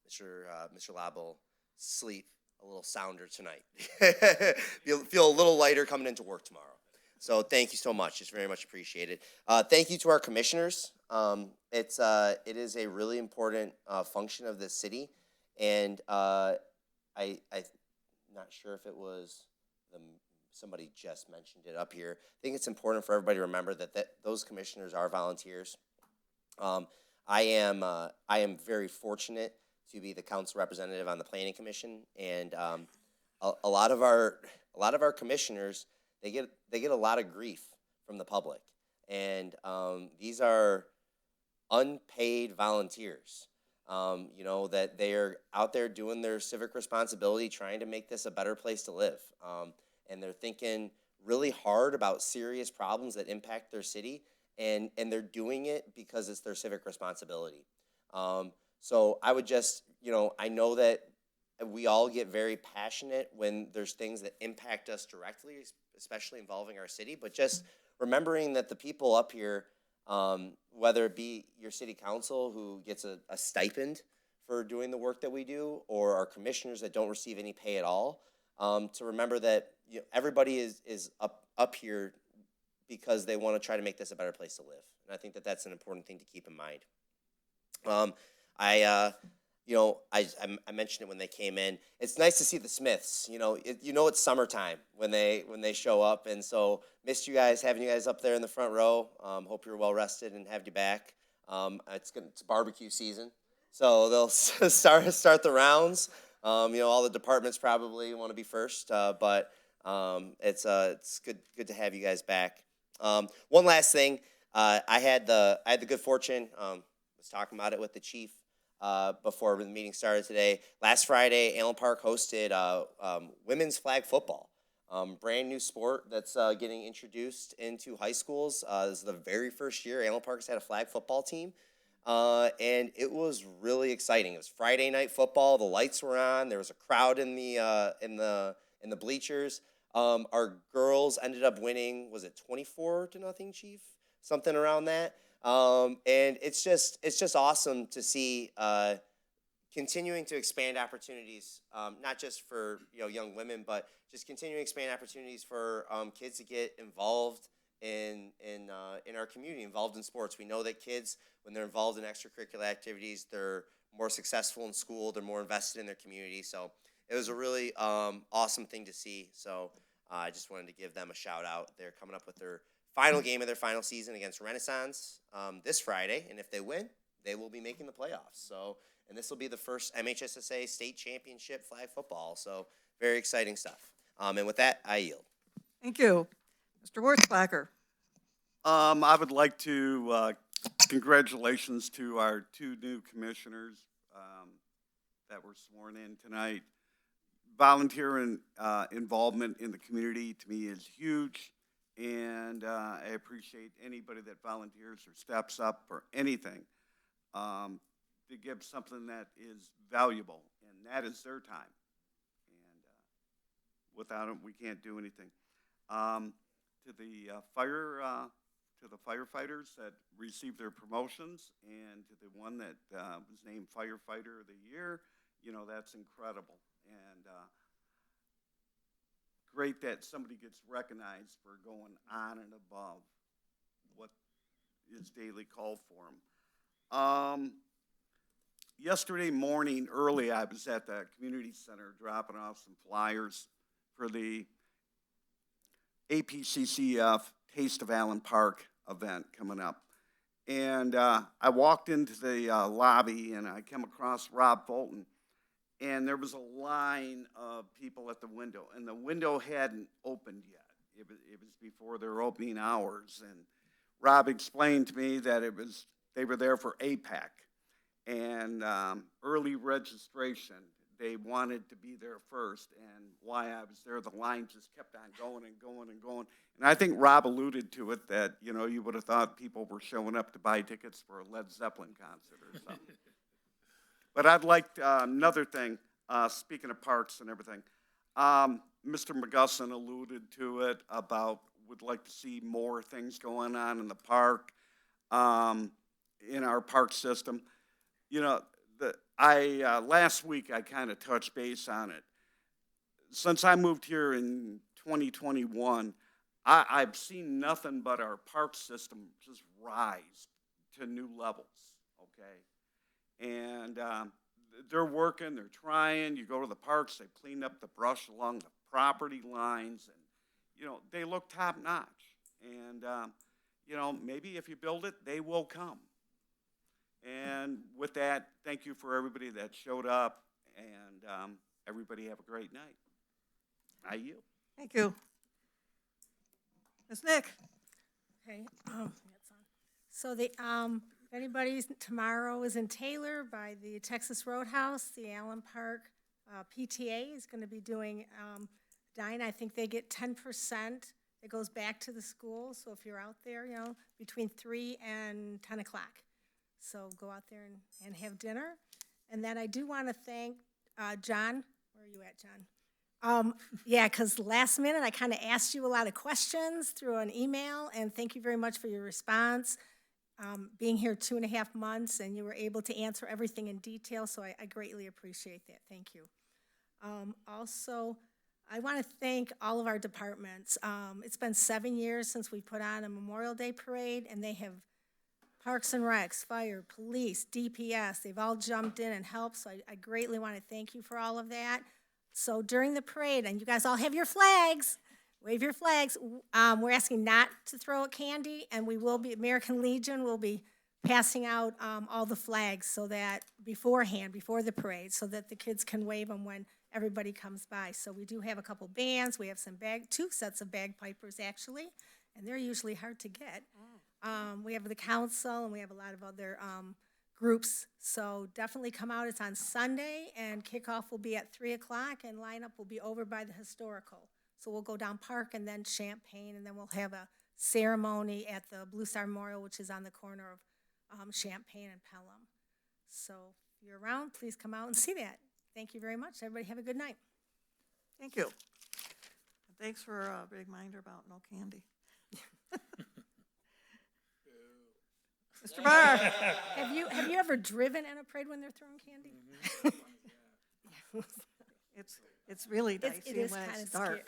Mr. Lobb will sleep a little sounder tonight. Feel a little lighter coming into work tomorrow. So thank you so much. It's very much appreciated. Thank you to our commissioners. It is a really important function of this city. And I'm not sure if it was somebody just mentioned it up here. I think it's important for everybody to remember that those commissioners are volunteers. I am very fortunate to be the council representative on the planning commission, and a lot of our commissioners, they get a lot of grief from the public, and these are unpaid volunteers. That they are out there doing their civic responsibility, trying to make this a better place to live. And they're thinking really hard about serious problems that impact their city, and they're doing it because it's their civic responsibility. So I would just, I know that we all get very passionate when there's things that impact us directly, especially involving our city, but just remembering that the people up here, whether it be your city council who gets a stipend for doing the work that we do, or our commissioners that don't receive any pay at all, to remember that everybody is up here because they want to try to make this a better place to live. And I think that that's an important thing to keep in mind. I mentioned it when they came in. It's nice to see the Smiths. It's summertime when they show up, and so missed you guys, having you guys up there in the front row. Hope you're well rested and have you back. It's barbecue season, so they'll start the rounds. All the departments probably want to be first, but it's good to have you guys back. One last thing, I had the good fortune. Was talking about it with the chief before the meeting started today. Last Friday, Allen Park hosted women's flag football, brand new sport that's getting introduced into high schools. This is the very first year Allen Park's had a flag football team. And it was really exciting. It was Friday night football. The lights were on. There was a crowd in the bleachers. Our girls ended up winning. Was it 24-0, Chief? Something around that. And it's just awesome to see continuing to expand opportunities, not just for young women, but just continuing to expand opportunities for kids to get involved in our community, involved in sports. We know that kids, when they're involved in extracurricular activities, they're more successful in school, they're more invested in their community. So it was a really awesome thing to see. So I just wanted to give them a shout out. They're coming up with their final game of their final season against Renaissance this Friday, and if they win, they will be making the playoffs. So, and this will be the first MHSSA state championship flag football. So very exciting stuff. And with that, I yield. Thank you. Mr. Wurzbacher. I would like to, congratulations to our two new commissioners that were sworn in tonight. Volunteer and involvement in the community to me is huge, and I appreciate anybody that volunteers or steps up for anything to give something that is valuable, and that is their time. And without them, we can't do anything. To the firefighters that received their promotions, and to the one that was named Firefighter of the Year, you know, that's incredible. And great that somebody gets recognized for going on and above what is daily called for them. Yesterday morning early, I was at the community center dropping off some flyers for the APCCF Taste of Allen Park event coming up. And I walked into the lobby and I came across Rob Fulton, and there was a line of people at the window, and the window hadn't opened yet. It was before their opening hours, and Rob explained to me that they were there for APAC, and early registration. They wanted to be there first, and why I was there, the line just kept on going and going and going. And I think Rob alluded to it, that, you know, you would have thought people were showing up to buy tickets for a Led Zeppelin concert or something. But I'd like another thing, speaking of parks and everything, Mr. McGusson alluded to it about would like to see more things going on in the park, in our park system. You know, last week I kind of touched base on it. Since I moved here in 2021, I've seen nothing but our park system just rise to new levels, okay? And they're working, they're trying. You go to the parks, they clean up the brush along the property lines, and, you know, they look top notch. And, you know, maybe if you build it, they will come. And with that, thank you for everybody that showed up, and everybody have a great night. I yield. Thank you. Ms. Nick. Okay, so the, if anybody's, tomorrow is in Taylor by the Texas Roadhouse, the Allen Park PTA is gonna be doing dine. I think they get 10%. It goes back to the school, so if you're out there, you know, between 3 and 10 o'clock. So go out there and have dinner. And then I do want to thank John. Where are you at, John? Yeah, because last minute I kind of asked you a lot of questions through an email, and thank you very much for your response. Being here 2.5 months, and you were able to answer everything in detail, so I greatly appreciate that. Thank you. Also, I want to thank all of our departments. It's been 7 years since we put on a Memorial Day parade, and they have Parks and Recs, Fire, Police, DPS, they've all jumped in and helped, so I greatly want to thank you for all of that. So during the parade, and you guys all have your flags, wave your flags, we're asking not to throw out candy, and we will be, American Legion will be passing out all the flags so that beforehand, before the parade, so that the kids can wave them when everybody comes by. So we do have a couple bands, we have two sets of bagpipers actually, and they're usually hard to get. We have the council, and we have a lot of other groups, so definitely come out. It's on Sunday, and kickoff will be at 3 o'clock, and lineup will be over by the historical. So we'll go down Park and then Champaign, and then we'll have a ceremony at the Blue Star Memorial, which is on the corner of Champaign and Pelham. So if you're around, please come out and see that. Thank you very much. Everybody have a good night. Thank you. And thanks for a reminder about no candy. Mr. Barr. Have you ever driven in a parade when they're throwing candy? It's really dicey It is when kind it's of dark.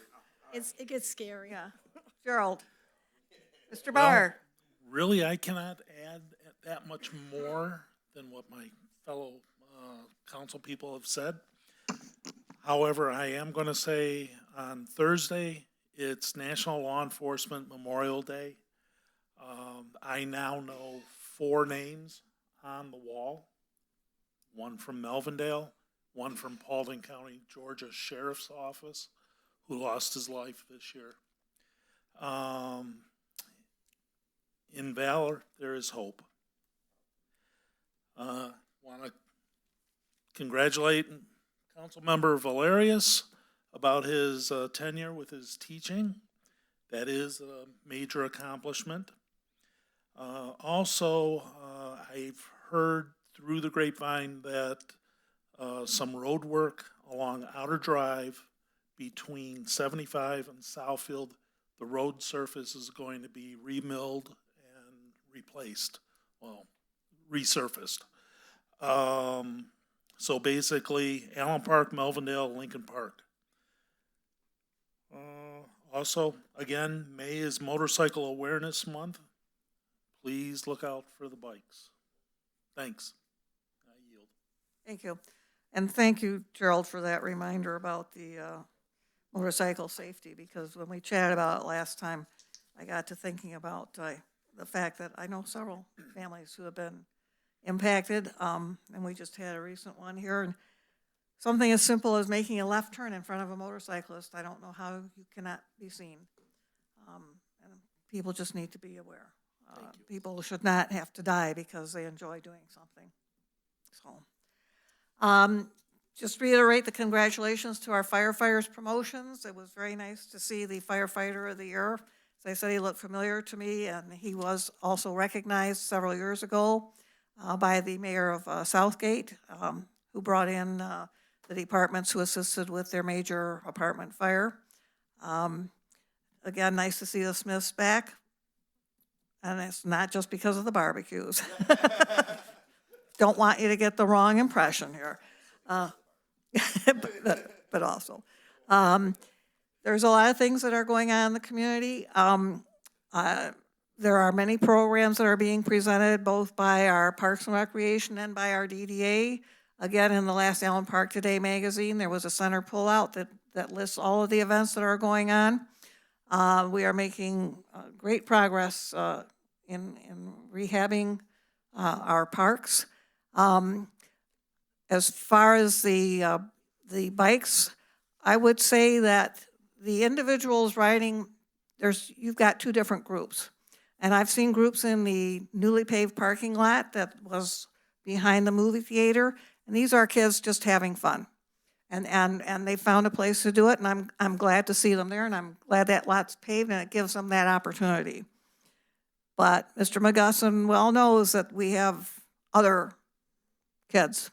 It gets scary. Yeah. Gerald. Mr. Barr. Really, I cannot add that much more than what my fellow council people have said. However, I am going to say on Thursday, it's National Law Enforcement Memorial Day. I now know 4 names on the wall. One from Melvindale, one from Paulding County, Georgia Sheriff's Office, who lost his life this year. In valor, there is hope. Want to congratulate Councilmember Valerius about his tenure with his teaching. That is a major accomplishment. Also, I've heard through the grapevine that some road work along Outer Drive between 75 and Southfield, the road surface is going to be remilled and replaced, well, resurfaced. So basically, Allen Park, Melvindale, Lincoln Park. Also, again, May is Motorcycle Awareness Month. Please look out for the bikes. Thanks. I yield. Thank you. And thank you, Gerald, for that reminder about the motorcycle safety, because when we chatted about it last time, I got to thinking about the fact that I know several families who have been impacted, and we just had a recent one here. And something as simple as making a left turn in front of a motorcyclist, I don't know how you cannot be seen. And people just need to be aware. People should not have to die because they enjoy doing something. So, just reiterate the congratulations to our firefighters promotions. It was very nice to see the Firefighter of the Year. As I said, he looked familiar to me, and he was also recognized several years ago by the mayor of Southgate, who brought in the departments who assisted with their major apartment fire. Again, nice to see the Smiths back. And it's not just because of the barbecues. Don't want you to get the wrong impression here. But also, there's a lot of things that are going on in the community. There are many programs that are being presented both by our Parks and Recreation and by our DDA. Again, in the last Allen Park Today magazine, there was a center pullout that lists all of the events that are going on. We are making great progress in rehabbing our parks. As far as the bikes, I would say that the individuals riding, you've got 2 different groups. And I've seen groups in the newly paved parking lot that was behind the movie theater, and these are kids just having fun. And they found a place to do it, and I'm glad to see them there, and I'm glad that lot's paved, and it gives them that opportunity. But Mr. McGusson well knows that we have other kids,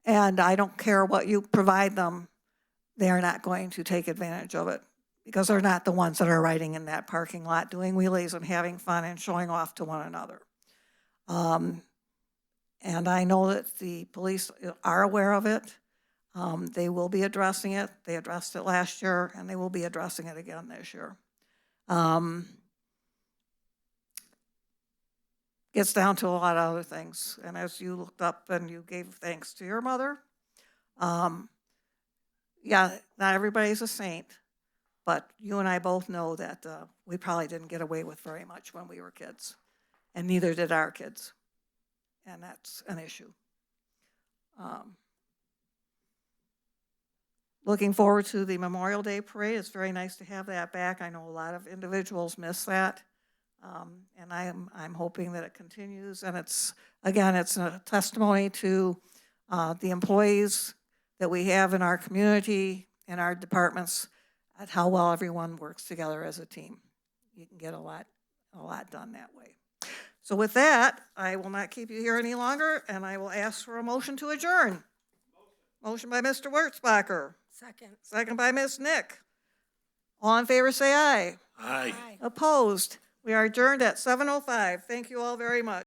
and I don't care what you provide them, they're not going to take advantage of it, because they're not the ones that are riding in that parking lot, doing wheelies and having fun and showing off to one another. And I know that the police are aware of it. They will be addressing it. They addressed it last year, and they will be addressing it again this year. Gets down to a lot of other things. And as you looked up and you gave thanks to your mother, yeah, not everybody's a saint, but you and I both know that we probably didn't get away with very much when we were kids, and neither did our kids. And that's an issue. Looking forward to the Memorial Day Parade. It's very nice to have that back. I know a lot of individuals miss that. And I'm hoping that it continues. And it's a testimony to the employees that we have in our community, in our departments, at how well everyone works together as a team. You can get a lot done that way. So with that, I will not keep you here any longer, and I will ask for a motion to adjourn. Motion by Mr. Wurzbacher. Second. Second by Ms. Nick. All in favor, say aye. Aye. Opposed? We are adjourned at 7:05. Thank you all very much.